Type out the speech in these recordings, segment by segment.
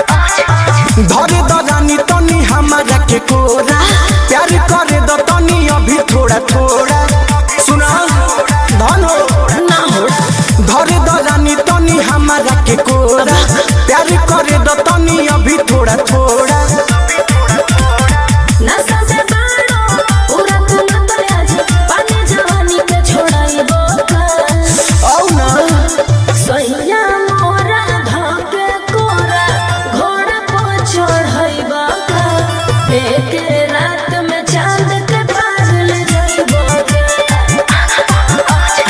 धरे द रानी तनी हमारा के कोरा प्यार करे द तनी अभी थोड़ा थोड़ा सुना धनो ना हो धरे द रानी तनी हमारा के कोरा प्यार करे द तनी अभी थोड़ा थोड़ा नशा से बालो पूरा तू मत ले जा पानी जवानी के छोड़ाई बोका औ ना सैया मोरा धके कोरा घोड़ा पर चढ़ाई बोका एक रात में चांद के पार ले जाई बोका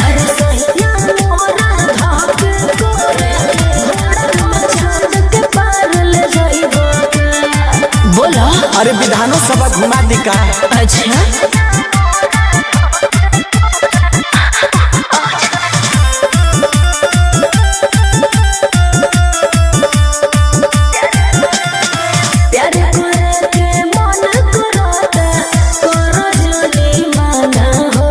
अरे सैया मोरा धके कोरा घोड़ा पर चांद के पार ले जाई बोका बोला अरे विधानों सभा घुमा दी का अच्छा प्यार करे के मन करता करो जनी माना हो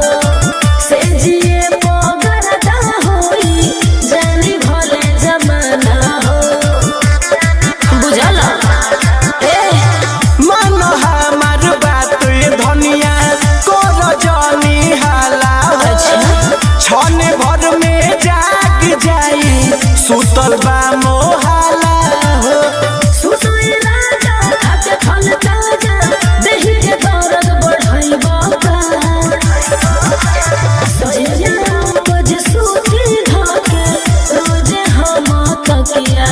से जिए पगरता होई जानी भले जमाना हो बुझला ए मन हमार बात ये धनिया को रजनी हाला छने भर में जाग जाई सुतल बा मोहाला हो सुसुई राजा खाके खल ताजा देहि के दर्द बढ़ाई बाका सैया बज सूती धके रोजे हम तकिया